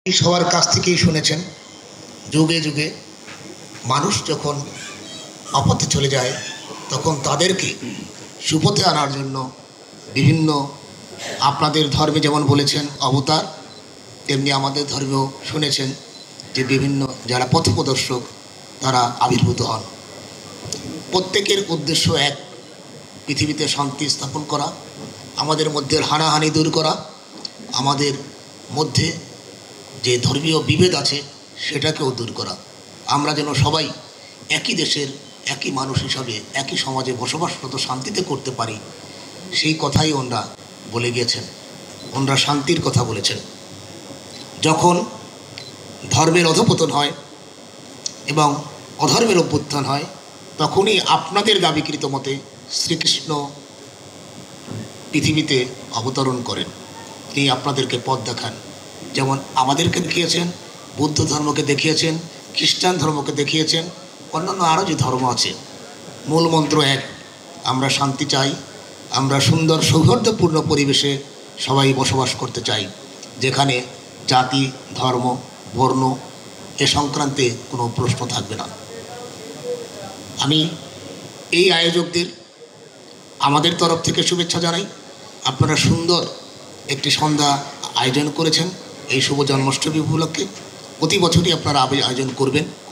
সবার কাছ থেকেই শুনেছেন, যুগে যুগে মানুষ যখন আপদে চলে যায় তখন তাদেরকে সুপথে আনার জন্য বিভিন্ন, আপনাদের ধর্মে যেমন বলেছেন অবতার, তেমনি আমাদের ধর্মেও শুনেছেন যে বিভিন্ন যারা পথপ্রদর্শক তারা আবির্ভূত হন। প্রত্যেকের উদ্দেশ্য এক, পৃথিবীতে শান্তি স্থাপন করা, আমাদের মধ্যে হানাহানি দূর করা, আমাদের মধ্যে যে ধর্মীয় বিভেদ আছে সেটাকেও দূর করা, আমরা যেন সবাই একই দেশের একই মানুষ হিসাবে একই সমাজে বসবাসরত শান্তিতে করতে পারি, সেই কথাই ওনারা বলে গিয়েছেন। ওনারা শান্তির কথা বলেছেন। যখন ধর্মের অধঃপতন হয় এবং অধর্মের অভ্যুত্থান হয় তখনই আপনাদের দাবিকৃত মতে শ্রীকৃষ্ণ পৃথিবীতে অবতরণ করেন। তিনি আপনাদেরকে পথ দেখান, যেমন আমাদেরকে দেখিয়েছেন, বৌদ্ধ ধর্মকে দেখিয়েছেন, খ্রিস্টান ধর্মকে দেখিয়েছেন, অন্যান্য আরও যে ধর্ম আছে। মূল মন্ত্র এক, আমরা শান্তি চাই, আমরা সুন্দর সৌহার্দ্যপূর্ণ পরিবেশে সবাই বসবাস করতে চাই, যেখানে জাতি, ধর্ম, বর্ণ এ সংক্রান্তে কোনো প্রশ্ন থাকবে না। আমি এই আয়োজকদের আমাদের তরফ থেকে শুভেচ্ছা জানাই। আপনারা সুন্দর একটি সন্ধ্যা আয়োজন করেছেন এই শুভ জন্মাষ্টমী উপলক্ষে। প্রতি বছরই আপনারা আয়োজন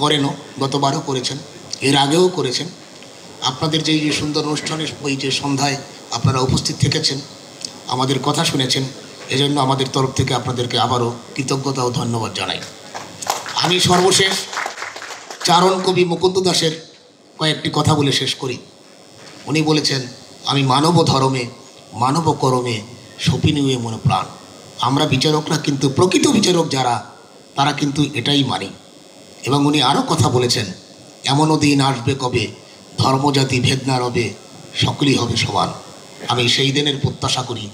করেনও, গতবারও করেছেন, এর আগেও করেছেন। আপনাদের যে সুন্দর অনুষ্ঠানের ওই যে সন্ধ্যায় আপনারা উপস্থিত থেকেছেন, আমাদের কথা শুনেছেন, এজন্য আমাদের তরফ থেকে আপনাদেরকে আবারও কৃতজ্ঞতা ও ধন্যবাদ জানাই। আমি সর্বশেষ চারণ কবি মুকুন্দ দাসের কয়েকটি কথা বলে শেষ করি। উনি বলেছেন, আমি মানব ধর্মে মানব করমে সপিনুয়ে মনে প্রাণ। আমরা বিচারকরা কিন্তু প্রকৃত বিচারক যারা, তারা কিন্তু এটাই মানি। এবং উনি আরও কথা বলেছেন, এমনও দিন আসবে কবে ধর্মজাতি ভেদ না রবে, সকলেই হবে সমান। আমি সেই দিনের প্রত্যাশা করি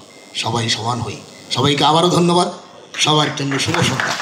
সবাই সমান হই। সবাইকে আবারও ধন্যবাদ। সবার জন্য শুভ সন্ধ্যা।